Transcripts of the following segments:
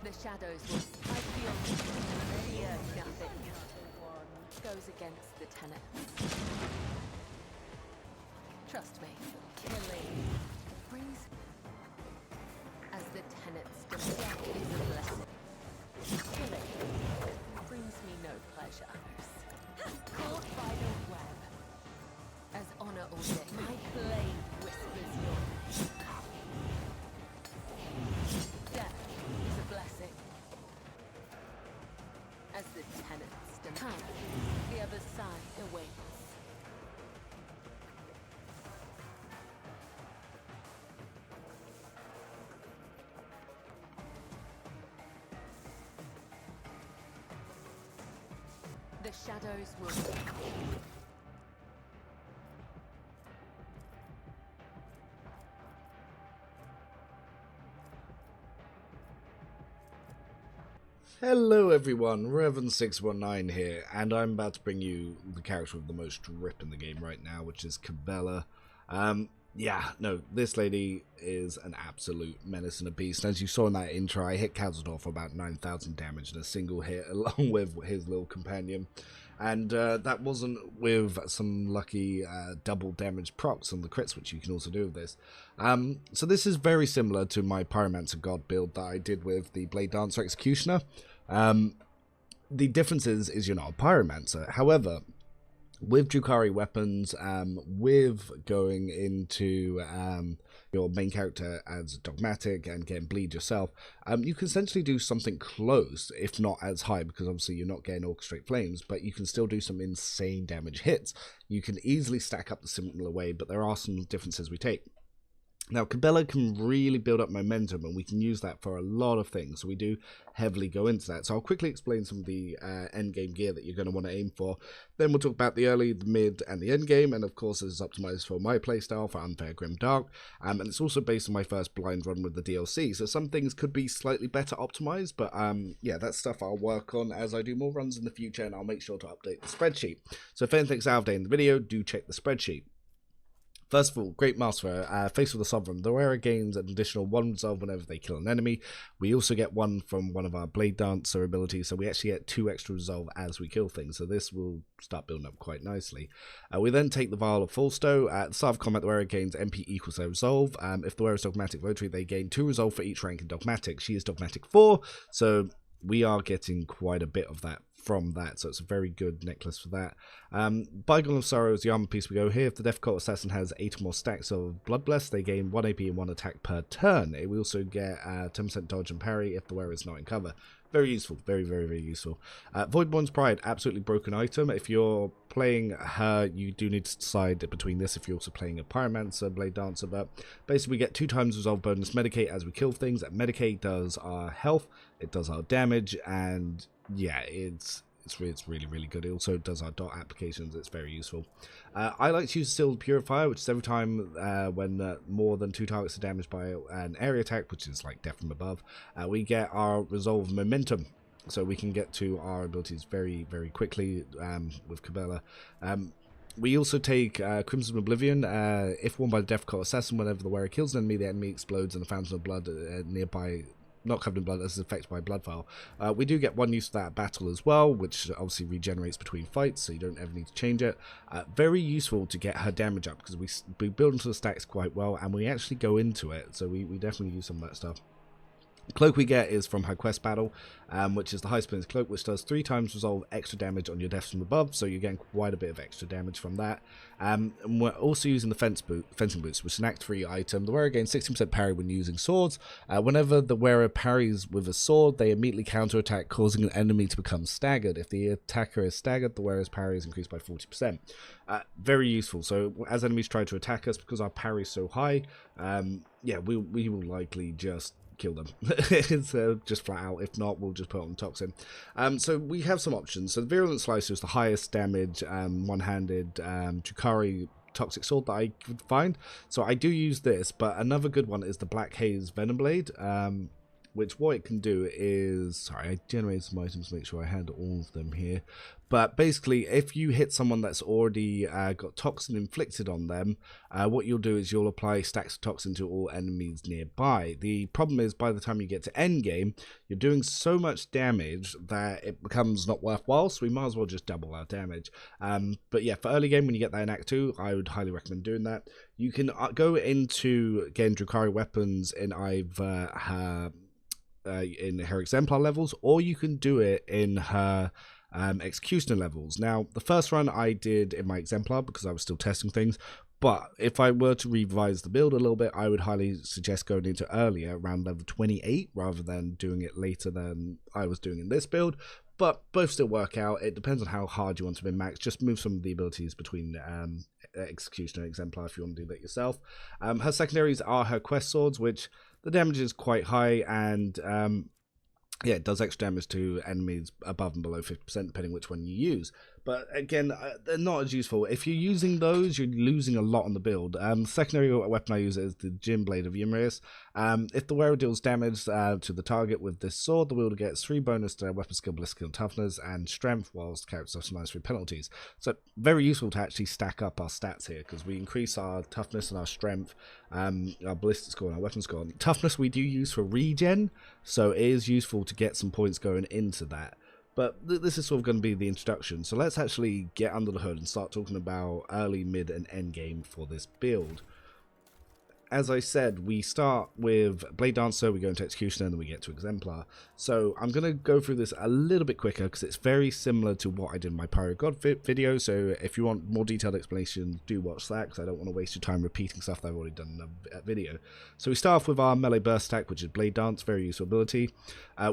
The shadows will. I feel fear nothing goes against the tenets. Trust me, killing brings as the tenets death is a blessing. Killing brings me no pleasure. Caught by the web. As honor or death, my blade whispers your name. Death is a blessing. As the tenets demand, the other side awaits. The shadows will. Hello everyone, Revan619 here, and I'm about to bring you the character with the most drip in the game right now, which is Kibellah. This lady is an absolute menace and a beast. As you saw in that intro, I hit Khazad for about 9,000 damage in a single hit, along with his little companion. And that wasn't with some lucky double damage procs on the crits, which you can also do with this. So this is very similar to my Pyromancer God build that I did with the Blade Dancer Executioner. The difference is you're not a Pyromancer. However, with Drukhari weapons, with going into your main character as dogmatic and getting bleed yourself, you can essentially do something close, if not as high, because obviously you're not getting orchestrate flames, but you can still do some insane damage hits. You can easily stack up the similar way, but there are some differences we take. Now, Kibellah can really build up momentum, and we can use that for a lot of things, so we do heavily go into that. So I'll quickly explain some of the endgame gear that you're going to want to aim for. Then we'll talk about the early, the mid, and the endgame, and of course this is optimized for my playstyle, for Unfair Grimdark, and it's also based on my first blind run with the DLC, so some things could be slightly better optimized, but yeah, that's stuff I'll work on as I do more runs in the future, and I'll make sure to update the spreadsheet. So if anything's out of date in the video, do check the spreadsheet. First of all, Great Master, Face of the Sovereign. The wearer gains an additional 1 resolve whenever they kill an enemy. We also get 1 from one of our Blade Dancer abilities, so we actually get 2 extra resolve as we kill things, so this will start building up quite nicely. We then take the Vial of Falstow. At the start of combat, the wearer gains MP equals their resolve. If the wearer is Dogmatic Votary, they gain 2 resolve for each rank in Dogmatic. She is Dogmatic 4, so we are getting quite a bit of that from that, so it's a very good necklace for that. Bygone of Sorrow is the armor piece we go here. If the Death Cult Assassin has 8 or more stacks of Blood Bless, they gain 1 AP and 1 attack per turn. It will also get 10% dodge and parry if the wearer is not in cover. Very useful, very, very, very useful. Voidborn's Pride, absolutely broken item. If you're playing her, you do need to decide between this if you're also playing a Pyromancer, Blade Dancer, but basically we get 2 times resolve bonus Medicate as we kill things. Medicate does our health, it does our damage, and yeah, it's really, really good. It also does our dot applications. It's very useful. I like to use Sealed Purifier, which is every time when more than 2 targets are damaged by an area attack, which is like Death from Above, we get our Resolve Momentum. So we can get to our abilities very, very quickly with Kibellah. We also take Crimson Oblivion. If worn by the Death Cult Assassin, whenever the wearer kills an enemy explodes and the fountain of blood nearby, not covered in blood, as is affected by blood vial. We do get 1 use of that at battle as well, which obviously regenerates between fights, so you don't ever need to change it. Very useful to get her damage up, because we build into the stacks quite well, and we actually go into it, so we definitely use some of that stuff. Cloak we get is from her quest battle, which is the High Splinter's Cloak, which does 3 times resolve extra damage on your deaths from above, so you're getting quite a bit of extra damage from that. And we're also using the Fencing Boots, which is an Act 3 item. The wearer gains 60% parry when using swords. Whenever the wearer parries with a sword, they immediately counterattack, causing an enemy to become staggered. If the attacker is staggered, the wearer's parry is increased by 40%. Very useful. So as enemies try to attack us, because our parry is so high, yeah, we will likely just kill them. It's just flat out. If not, we'll just put on Toxin. So we have some options. So the Virulent Slicer is the highest damage one-handed Drukhari toxic sword that I could find, so I do use this. But another good one is the Black Haze Venom Blade, which what it can do is, sorry, I generated some items to make sure I had all of them here. But basically, if you hit someone that's already got toxin inflicted on them, what you'll do is you'll apply stacks of toxin to all enemies nearby. The problem is, by the time you get to endgame, you're doing so much damage that it becomes not worthwhile, so we might as well just double our damage. But yeah, for early game, when you get that in Act 2, I would highly recommend doing that. You can go into, again, Drukhari weapons in either her exemplar levels, or you can do it in her executioner levels. Now, the first run I did in my exemplar because I was still testing things, but if I were to revise the build a little bit, I would highly suggest going into earlier, around level 28, rather than doing it later than I was doing in this build. But both still work out. It depends on how hard you want to min max. Just move some of the abilities between executioner and exemplar if you want to do that yourself. Her secondaries are her quest swords, which the damage is quite high, and yeah, it does extra damage to enemies above and below 50%, depending which one you use. But again, they're not as useful. If you're using those, you're losing a lot on the build. Secondary weapon I use is the Gym Blade of Ymrius. If the wearer deals damage to the target with this sword, the wielder gets 3 bonus to weapon skill, ballistic skill, toughness, and strength, whilst the character suffers -3 penalties. So very useful to actually stack up our stats here, because we increase our toughness and our strength, our ballistic score and our weapon score. Toughness we do use for regen, so it is useful to get some points going into that. But this is sort of going to be the introduction, so let's actually get under the hood and start talking about early, mid, and end game for this build. As I said, we start with Blade Dancer, we go into Executioner, and then we get to Exemplar. So I'm going to go through this a little bit quicker because it's very similar to what I did in my Pyro God video, so if you want more detailed explanation, do watch that, because I don't want to waste your time repeating stuff that I've already done in a video. So we start off with our melee burst attack, which is Blade Dance, very useful ability.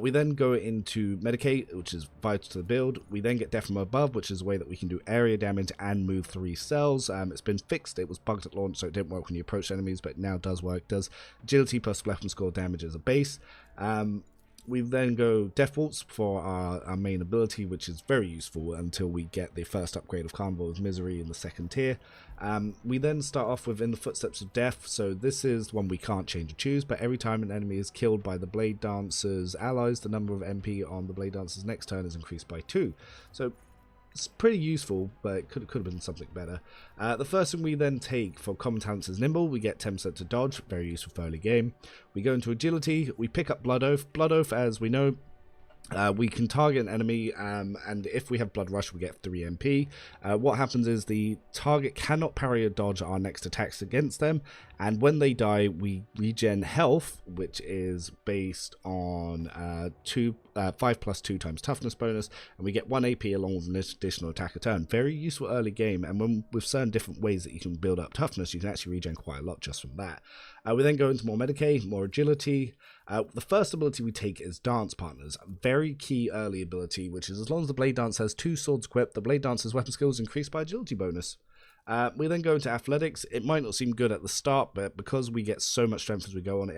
We then go into Medicate, which is vital to the build. We then get Death from Above, which is a way that we can do area damage and move 3 cells. It's been fixed, it was bugged at launch, so it didn't work when you approach enemies, but now does work. Does agility plus weapon score damage as a base. We then go Death Waltz for our main ability, which is very useful until we get the first upgrade of Carnival of Misery in the 2nd tier. We then start off with In the Footsteps of Death, so this is one we can't change or choose, but every time an enemy is killed by the Blade Dancer's allies, the number of MP on the Blade Dancer's next turn is increased by 2. So it's pretty useful, but it could have been something better. The first thing we then take for common talents is Nimble. We get 10% to dodge, very useful for early game. We go into Agility, we pick up Blood Oath. Blood Oath, as we know, we can target an enemy, and if we have Blood Rush, we get 3 MP. What happens is the target cannot parry or dodge our next attacks against them, and when they die, we regen health, which is based on 5 plus 2 times toughness bonus, and we get 1 AP along with an additional attack a turn. Very useful early game, and when with certain different ways that you can build up toughness, you can actually regen quite a lot just from that. We then go into more Medicaid, more Agility. The first ability we take is Dance Partners, a very key early ability, which is as long as the Blade Dancer has 2 swords equipped, the Blade Dancer's weapon skills increased by agility bonus. We then go into Athletics. It might not seem good at the start, but because we get so much strength as we go on,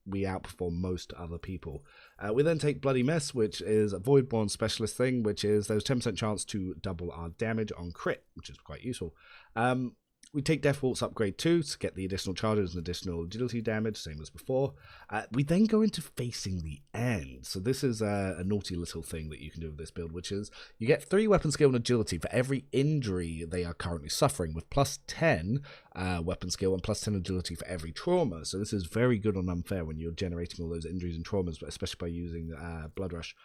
we outperform most other people. We then take Bloody Mess, which is a Voidborn specialist thing, which is there's 10% chance to double our damage on crit, which is quite useful. We take Death Waltz upgrade 2 to get the additional charges and additional agility damage, same as before. We then go into Facing the End. So this is a naughty little thing that you can do with this build, which is you get 3 weapon skill and agility for every injury they are currently suffering, with plus 10 weapon skill and plus 10 agility for every trauma. So this is very good on Unfair when you're generating all those injuries and traumas, but especially by using Blood Rush.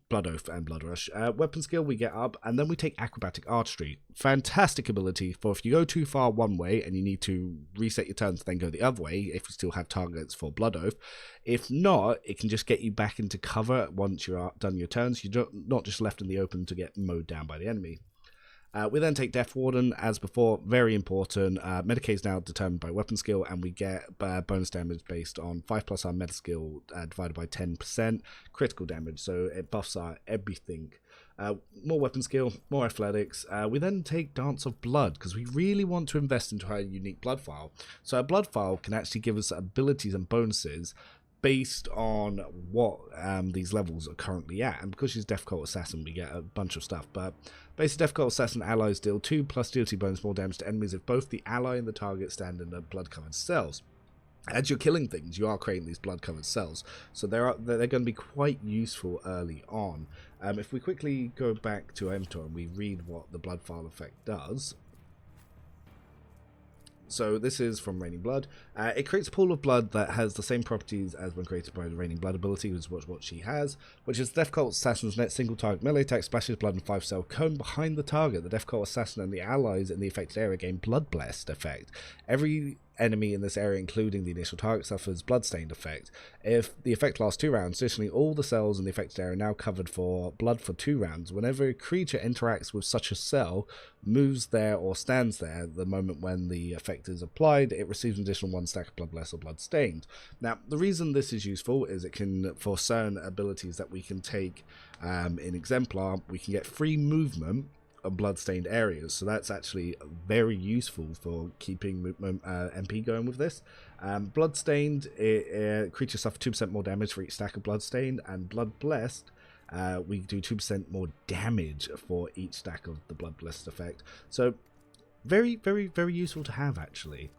Blood Oath and Blood Rush. Weapon skill we get up, and then we take Acrobatic Archery. Fantastic ability for if you go too far one way and you need to reset your turns, then go the other way if you still have targets for Blood Oath. If not, it can just get you back into cover once you're done your turns. You're not just left in the open to get mowed down by the enemy. We then take Death Warden, as before, very important. Medicaid is now determined by weapon skill, and we get bonus damage based on 5 plus our meta skill divided by 10%, critical damage, so it buffs our everything. More weapon skill, more athletics. We then take Dance of Blood, because we really want to invest into our unique blood file. So our blood file can actually give us abilities and bonuses based on what these levels are currently at, and because she's Death Cult Assassin, we get a bunch of stuff. But basically, Death Cult Assassin allies deal 2 plus agility bonus more damage to enemies if both the ally and the target stand in the blood-covered cells. as you're killing things, you are creating these blood-covered cells, so they're going to be quite useful early on. If we quickly go back to Inventory and we read what the blood file effect does. So this is from Raining Blood. It creates a pool of blood that has the same properties as when created by the Raining Blood ability, which is what she has, which is Death Cult Assassin's Net single target melee attack, splashes blood and 5-cell cone behind the target. The Death Cult Assassin and the allies in the affected area gain Blood Blessed effect. Every enemy in this area, including the initial target, suffers Bloodstained effect. If the effect lasts 2 rounds, additionally all the cells in the affected area are now covered for blood for 2 rounds. Whenever a creature interacts with such a cell, moves there or stands there the moment when the effect is applied, it receives an additional 1 stack of Blood Blessed or Bloodstained. Now, the reason this is useful is it can, for certain abilities that we can take in Exemplar, we can get free movement of bloodstained areas, so that's actually very useful for keeping MP going with this. Bloodstained, creatures suffer 2% more damage for each stack of bloodstained, and Blood Blessed, we do 2% more damage for each stack of the Blood Blessed effect. So very, very, very useful to have, actually.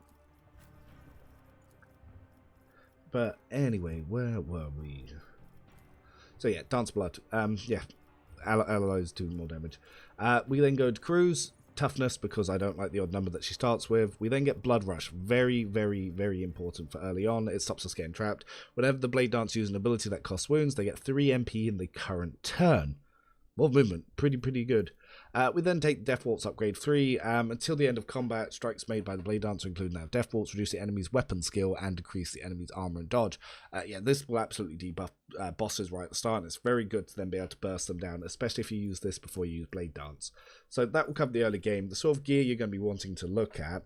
But anyway, where were we? So yeah, Dance Blood. Yeah, allies do more damage. We then go to Cruise, Toughness, because I don't like the odd number that she starts with. We then get Blood Rush, very, very, very important for early on. It stops us getting trapped. Whenever the Blade Dance uses an ability that costs wounds, they get 3 MP in the current turn. More movement, pretty good. We then take Death Waltz upgrade 3. Until the end of combat, strikes made by the Blade Dancer, including that of Death Waltz, reduce the enemy's weapon skill and decrease the enemy's armor and dodge. Yeah, this will absolutely debuff bosses right at the start, and it's very good to then be able to burst them down, especially if you use this before you use Blade Dance. So that will cover the early game. The sort of gear you're going to be wanting to look at.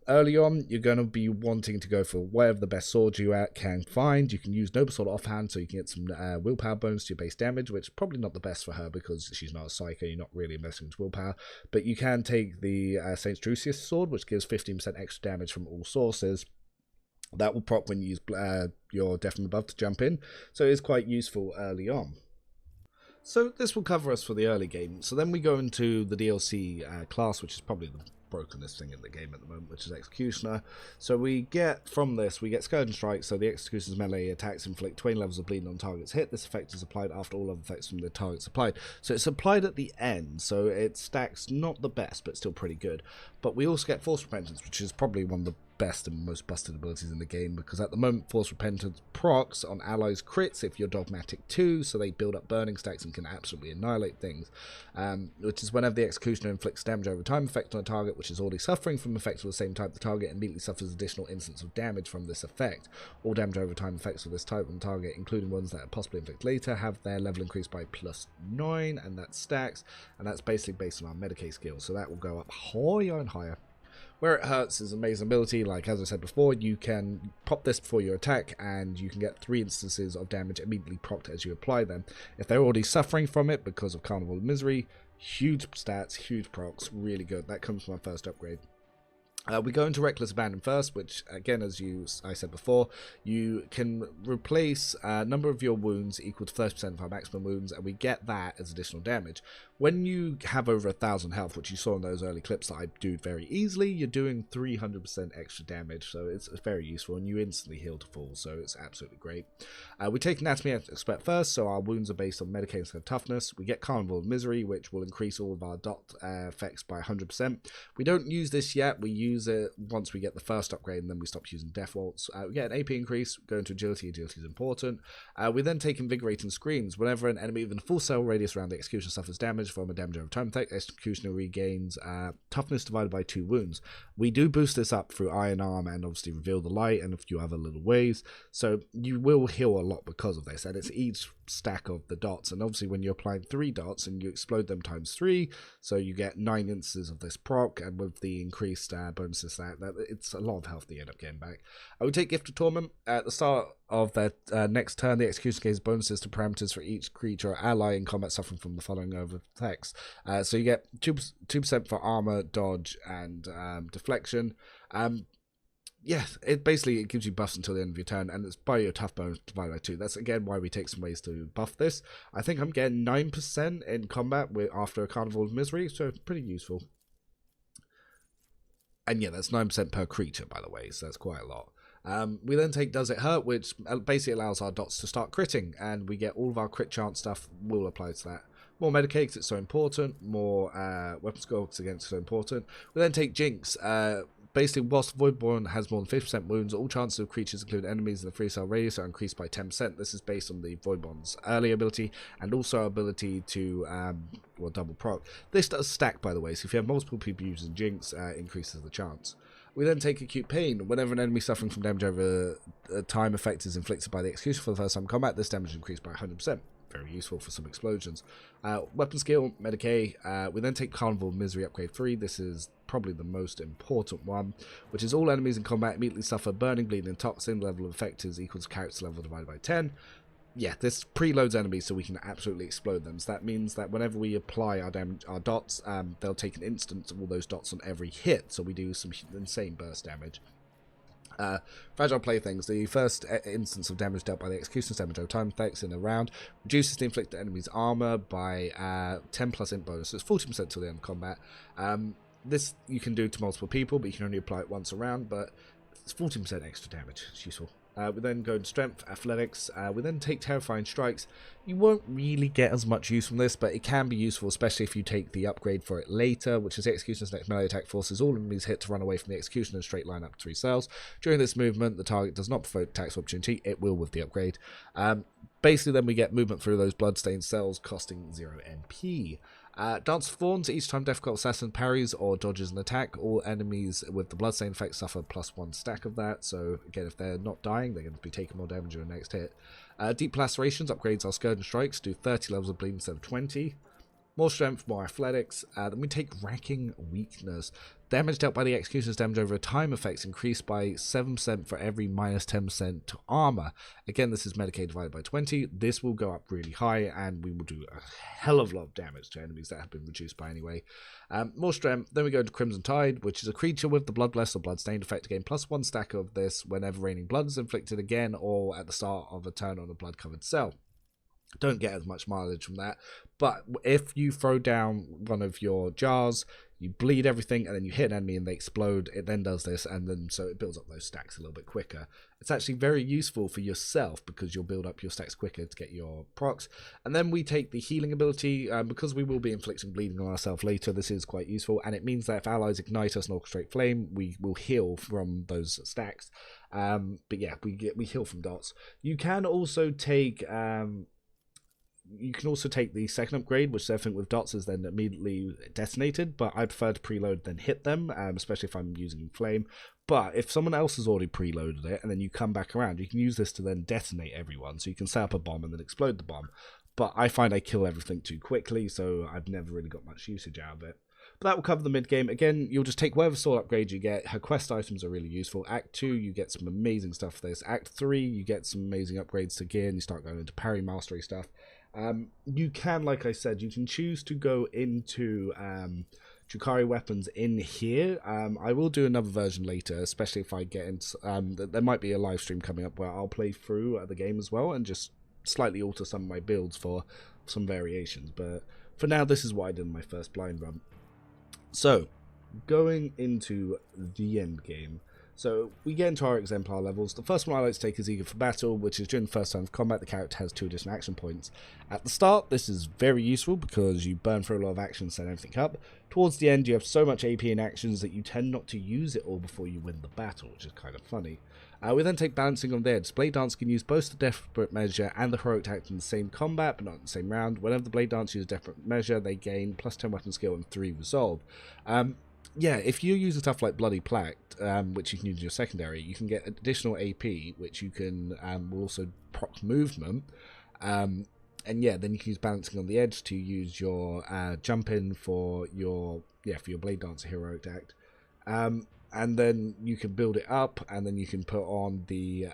Early on, you're going to be wanting to go for whatever the best sword you can find. You can use Noble Sword offhand, so you can get some willpower bonus to your base damage, which is probably not the best for her because she's not a Psycho, you're not really investing into willpower. But you can take the Saint Drusius sword, which gives 15% extra damage from all sources. That will prop when you use your Death from Above to jump in, so it is quite useful early on. So this will cover us for the early game. So then we go into the DLC class, which is probably the brokenest thing in the game at the moment, which is Executioner. So we get from this, we get Scourge and Strike, so the Executioner's melee attacks inflict 20 levels of bleeding on targets hit. This effect is applied after all other effects from the target's applied. So it's applied at the end, so it stacks not the best, but still pretty good. But we also get Force Repentance, which is probably one of the best and most busted abilities in the game, because at the moment Force Repentance procs on allies crits if you're dogmatic too, so they build up burning stacks and can absolutely annihilate things, which is whenever the Executioner inflicts damage over time effect on a target which is already suffering from effects of the same type, the target immediately suffers additional instance of damage from this effect. All damage over time effects of this type on the target, including ones that are possibly inflict later, have their level increased by +9, and that stacks, and that's basically based on our Medicaid skill, so that will go up higher and higher. Where it hurts is amazing ability, like as I said before, you can pop this before your attack and you can get 3 instances of damage immediately procced as you apply them. If they're already suffering from it because of Carnival of Misery, huge stats, huge procs, really good. That comes from my first upgrade. We go into Reckless Abandon first, which again, as I said before, you can replace a number of your wounds equal to 30% of our maximum wounds, and we get that as additional damage. When you have over 1,000 health, which you saw in those early clips that I do very easily, you're doing 300% extra damage, so it's very useful, and you instantly heal to full, so it's absolutely great. We take Anatomy Expert first, so our wounds are based on Medicaid instead of toughness. We get Carnival of Misery, which will increase all of our dot effects by 100%. We don't use this yet, we use it once we get the first upgrade, and then we stop using Death Waltz. We get an AP increase, go into Agility is important. We then take Invigorating Screams. Whenever an enemy within a full cell radius around the Executioner suffers damage from a damage over time effect, Executioner regains toughness divided by 2 wounds. We do boost this up through Iron Arm and obviously Reveal the Light and a few other little ways, so you will heal a lot because of this, and it's each stack of the dots, and obviously when you're applying 3 dots and you explode them times 3, so you get 9 instances of this proc, and with the increased bonuses that it's a lot of health that you end up getting back. I would take Gift of Torment. At the start of that next turn, the Executioner gives bonuses to parameters for each creature or ally in combat suffering from the following over effects. So you get 2% for armor, dodge, and deflection. Yes, it gives you buffs until the end of your turn, and it's by your tough bonus divided by 2. That's again why we take some ways to buff this. I think I'm getting 9% in combat after a Carnival of Misery, so pretty useful. And yeah, that's 9% per creature, by the way, so that's quite a lot. We then take Does It Hurt, which basically allows our dots to start critting, and we get all of our crit chance stuff will apply to that. More Medicaid because it's so important, more weapon skill because again it's so important. We then take Jinx. Basically, whilst Voidborn has more than 50% wounds, all chances of creatures, including enemies in the 3-cell radius, are increased by 10%. This is based on the Voidborn's early ability and also our ability to double proc. This does stack, by the way, so if you have multiple people using Jinx, it increases the chance. We then take Acute Pain. Whenever an enemy suffering from damage over a time effect is inflicted by the Executioner for the first time in combat, this damage is increased by 100%. Very useful for some explosions. Weapon skill, Medicaid. We then take Carnival Misery Upgrade 3. This is probably the most important one, which is all enemies in combat immediately suffer burning, bleeding, and toxin. Level of effect is equal to character level divided by 10. Yeah, this preloads enemies so we can absolutely explode them. So that means that whenever we apply our damage, our dots, they'll take an instance of all those dots on every hit. So we do some insane burst damage. Fragile Playthings. The first instance of damage dealt by the Executioner's damage over time effects in a round reduces the inflicted enemy's armor by 10 plus int bonus. So it's 40% till the end of combat. This you can do to multiple people, but you can only apply it once a round, but it's 40% extra damage. It's useful. We then go to Strength, Athletics. We then take Terrifying Strikes. You won't really get as much use from this, but it can be useful, especially if you take the upgrade for it later, which is the Executioner's next melee attack forces all enemies hit to run away from the Executioner in a straight line up to 3 cells. During this movement, the target does not provoke attacks of opportunity. It will with the upgrade. Basically, then we get movement through those bloodstained cells, costing 0 NP. Dance of Thorns. Each time Difficult Assassin parries or dodges an attack, all enemies with the Bloodstain effect suffer +1 stack of that. So again, if they're not dying, they're going to be taking more damage in the next hit. Deep Lacerations upgrades our Scourge and Strikes to 30 levels of bleed instead of 20. More Strength, more Athletics. Then we take Racking Weakness. Damage dealt by the Executioner's damage over a time effects increased by 7% for every minus 10% to armor. Again, this is Medicaid divided by 20. This will go up really high, and we will do a hell of a lot of damage to enemies that have been reduced by anyway. More Strength. Then we go to Crimson Tide, which is a creature with the Bloodblessed or Bloodstained effect. Again, +1 stack of this whenever Raining Blood is inflicted again, or at the start of a turn on a blood-covered cell. Don't get as much mileage from that, but if you throw down one of your jars, you bleed everything, and then you hit an enemy and they explode, it then does this, and then so it builds up those stacks a little bit quicker. It's actually very useful for yourself because you'll build up your stacks quicker to get your procs. And then we take the healing ability, because we will be inflicting bleeding on ourselves later. This is quite useful, and it means that if allies ignite us and orchestrate flame, we will heal from those stacks. But yeah, we heal from dots. You can also take the second upgrade, which everything with dots is then immediately detonated, but I prefer to preload than hit them, especially if I'm using flame. But if someone else has already preloaded it and then you come back around, you can use this to then detonate everyone, so you can set up a bomb and then explode the bomb. But I find I kill everything too quickly, so I've never really got much usage out of it. But that will cover the mid-game. Again, you'll just take whatever sword upgrade you get. Her quest items are really useful. Act 2, you get some amazing stuff for this. Act 3, you get some amazing upgrades to gear, and you start going into parry mastery stuff. You can, like I said, you can choose to go into Drukhari weapons in here. I will do another version later, especially if I get into... there might be a live stream coming up where I'll play through the game as well and just slightly alter some of my builds for some variations. But for now, this is what I did in my first blind run. So, going into the end game. So, we get into our exemplar levels. The first one I like to take is Eager for Battle, which is during the first time of combat, the character has 2 additional action points. At the start, this is very useful because you burn through a lot of actions, set everything up. Towards the end, you have so much AP in actions that you tend not to use it all before you win the battle, which is kind of funny. We then take Balancing on the Edge. Blade Dance can use both the Desperate Measure and the Heroic Tact in the same combat, but not in the same round. Whenever the Blade Dance uses Desperate Measure, they gain +10 weapon skill and 3 resolve. Yeah, if you use stuff like Bloody Plaque, which you can use in your secondary, you can get additional AP, which you can will also proc movement. And yeah, then you can use Balancing on the Edge to use your jump in for your Blade Dancer Heroic Act. And then you can build it up, and then you can put on the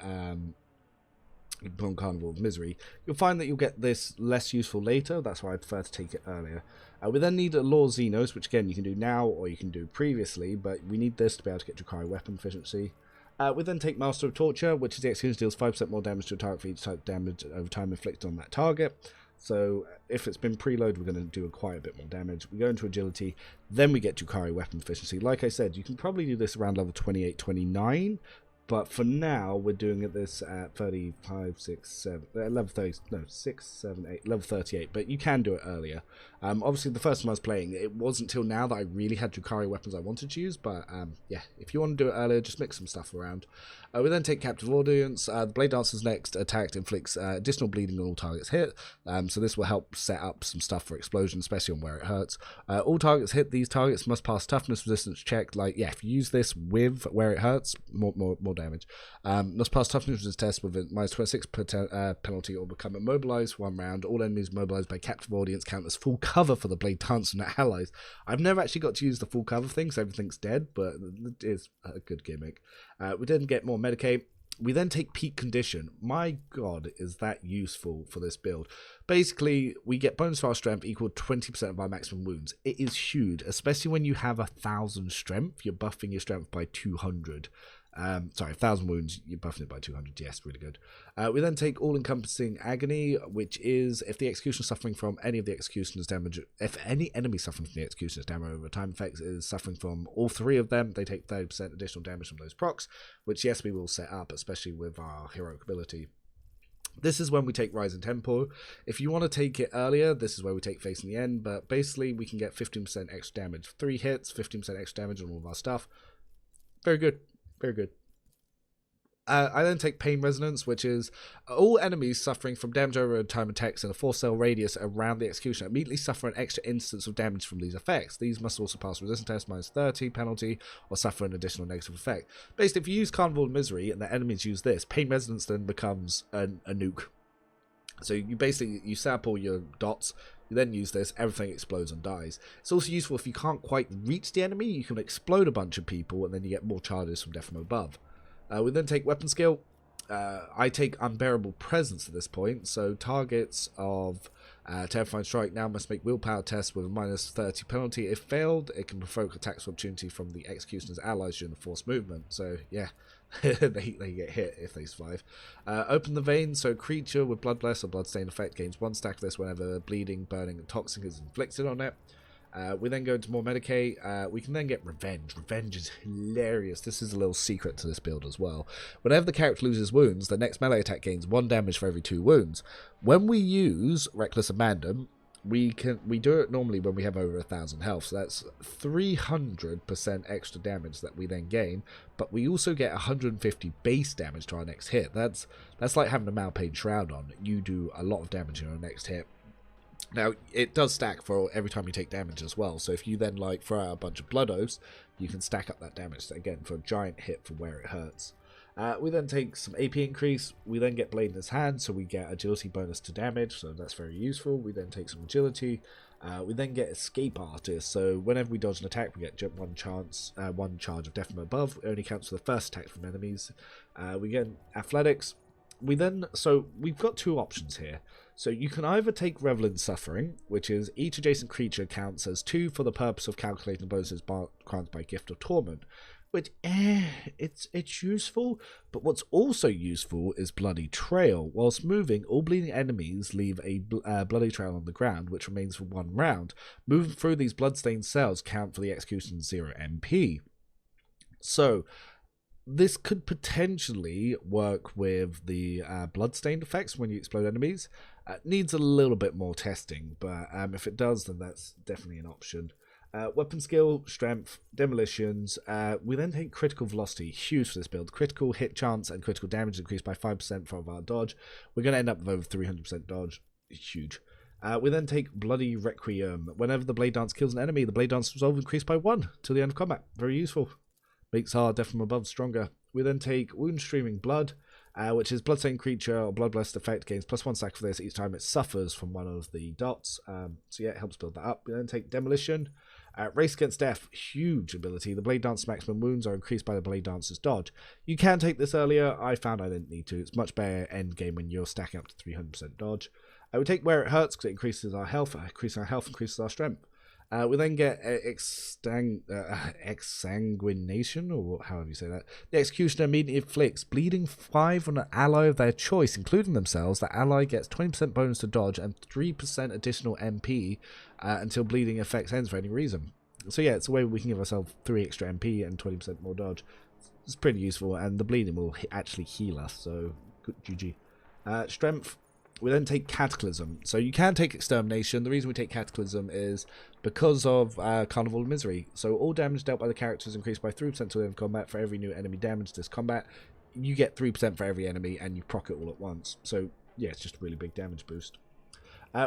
Carnival of Misery. You'll find that you'll get this less useful later. That's why I prefer to take it earlier. We then need a Law Xenos, which again you can do now or you can do previously, but we need this to be able to get Drukhari weapon efficiency. We then take Master of Torture, which is the execution deals 5% more damage to a target for each type damage over time inflicted on that target. So if it's been preloaded, we're going to do quite a bit more damage. We go into Agility, then we get Drukhari weapon efficiency. Like I said, you can probably do this around level 28, 29, but for now, we're doing this at 35, 6, 7, level 30, no, 6, 7, 8, level 38, but you can do it earlier. Obviously, the first time I was playing, it wasn't until now that I really had Drukhari weapons I wanted to use, but yeah, if you want to do it earlier, just mix some stuff around. We then take Captive Audience. The Blade Dancer's next attack inflicts additional bleeding on all targets hit, so this will help set up some stuff for explosion, especially on where it hurts. All targets hit. These targets must pass toughness resistance check. Like, yeah, if you use this with where it hurts, more damage. Must pass toughness resistance test with a -26 penalty or become immobilized for 1 round. All enemies mobilized by Captive Audience count as full cover for the Blade Dancer and allies. I've never actually got to use the full cover thing, so everything's dead, but it is a good gimmick. We then get more Medicaid. We then take Peak Condition. My god, is that useful for this build. Basically, we get bonus to our strength equal to 20% of our maximum wounds. It is huge, especially when you have 1,000 strength. You're buffing your strength by 200. Sorry, 1,000 wounds, you're buffing it by 200. Yes, really good. We then take All-Encompassing Agony, which is if the executioner suffering from any of the executioner's damage, if any enemy suffering from the executioner's damage over time effects is suffering from all 3 of them, they take 30% additional damage from those procs, which yes, we will set up, especially with our heroic ability. This is when we take Rise in Tempo. If you want to take it earlier, this is where we take Face in the End, but basically we can get 15% extra damage. 3 hits, 15% extra damage on all of our stuff. Very good. Very good. I then take Pain Resonance, which is all enemies suffering from damage over time attacks in a 4-cell radius around the executioner immediately suffer an extra instance of damage from these effects. These must also pass resistance test -30 penalty or suffer an additional negative effect. Basically, if you use Carnival of Misery and the enemies use this, Pain Resonance then becomes a nuke. So you set up all your dots, you then use this, everything explodes and dies. It's also useful if you can't quite reach the enemy, you can explode a bunch of people and then you get more charges from death from above. We then take Weapon Skill. I take Unbearable Presence at this point, so targets of Terrifying Strike now must make willpower tests with a -30 penalty. If failed, it can provoke attacks of opportunity from the executioner's allies during the forced movement. So yeah, they get hit if they survive. Open the Vein, so creature with Bloodbless or Bloodstain effect gains 1 stack of this whenever bleeding, burning, and toxic is inflicted on it. We then go into more Medicaid. We can then get Revenge. Revenge is hilarious. This is a little secret to this build as well. Whenever the character loses wounds, the next melee attack gains 1 damage for every 2 wounds. When we use Reckless Abandon, we do it normally when we have over 1,000 health, so that's 300% extra damage that we then gain, but we also get 150 base damage to our next hit. That's like having a Malpain Shroud on. You do a lot of damage in your next hit. Now, it does stack for every time you take damage as well, so if you then like throw out a bunch of Blood Oaths, you can stack up that damage, so again, for a giant hit for where it hurts. We then take some AP increase. We then get Blade in his hand, so we get agility bonus to damage, so that's very useful. We then take some agility. We then get Escape Artist, so whenever we dodge an attack, we get one charge of death from above. It only counts for the first attack from enemies. We get Athletics. So we've got 2 options here. So you can either take Revel in Suffering, which is each adjacent creature counts as 2 for the purpose of calculating bonuses granted by Gift of Torment, which, it's useful, but what's also useful is Bloody Trail. Whilst moving, all bleeding enemies leave a bloody trail on the ground, which remains for 1 round. Moving through these bloodstained cells count for the execution's 0 MP. So this could potentially work with the bloodstained effects when you explode enemies. Needs a little bit more testing, but if it does, then that's definitely an option. Weapon skill, strength, demolitions. We then take critical velocity, huge for this build. Critical hit chance and critical damage increased by 5% from our dodge. We're going to end up with over 300% dodge. Huge. We then take Bloody Requiem. Whenever the Blade Dance kills an enemy, the Blade Dance resolve increased by 1 till the end of combat. Very useful. Makes our death from above stronger. We then take Wound Streaming Blood, which is Bloodstained creature or Bloodblessed effect gains +1 stack for this each time it suffers from one of the dots. So yeah, it helps build that up. We then take Demolition. Race Against Death, huge ability. The Blade Dance's maximum wounds are increased by the Blade Dance's dodge. You can take this earlier. I found I didn't need to. It's much better end game when you're stacking up to 300% dodge. We take Where It Hurts because it increases our health. Increases our strength. We then get Exsanguination, or however you say that. The executioner immediately inflicts bleeding 5 on an ally of their choice, including themselves. The ally gets 20% bonus to dodge and 3% additional MP until bleeding effects ends for any reason. So yeah, it's a way we can give ourselves 3 extra MP and 20% more dodge. It's pretty useful, and the bleeding will actually heal us, so good GG. Strength, we then take Cataclysm. So you can take Extermination. The reason we take Cataclysm is because of Carnival of Misery. So all damage dealt by the character is increased by 3% to the end of combat. For every new enemy damaged this combat, you get 3% for every enemy, and you proc it all at once. So yeah, it's just a really big damage boost.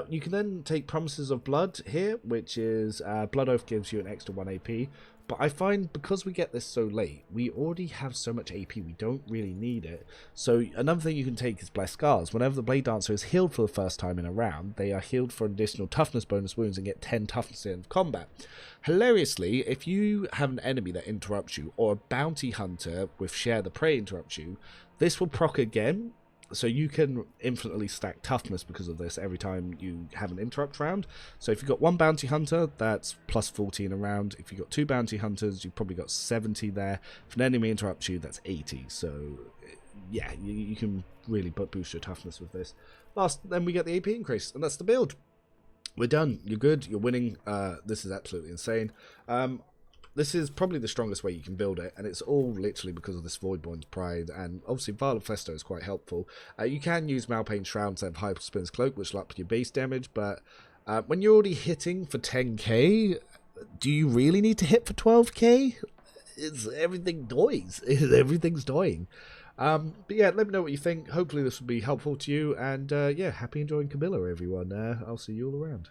You can then take Promises of Blood here, which is Blood Oath gives you an extra 1 AP. But I find because we get this so late, we already have so much AP, we don't really need it. So another thing you can take is Blessed Scars. Whenever the Blade Dancer is healed for the first time in a round, they are healed for an additional toughness bonus wounds and get 10 toughness in combat. Hilariously, if you have an enemy that interrupts you, or a bounty hunter with Share the Prey interrupts you, this will proc again. So you can infinitely stack toughness because of this every time you have an interrupt round. So if you've got one bounty hunter, that's plus 14 a round. If you've got two bounty hunters, you've probably got 70 there. If an enemy interrupts you, that's 80. So yeah, you can really boost your toughness with this. Then we get the AP increase, and that's the build. We're done. You're good. You're winning. This is absolutely insane. This is probably the strongest way you can build it, and it's all literally because of this Voidborn's Pride, and obviously Violet Festo is quite helpful. You can use Malpain's Shroud instead of Hyperspin's Cloak, which will up your base damage, but when you're already hitting for 10k, do you really need to hit for 12k? Everything dies. Everything's dying. But yeah, let me know what you think. Hopefully this will be helpful to you, and yeah, happy enjoying Kibellah, everyone. I'll see you all around.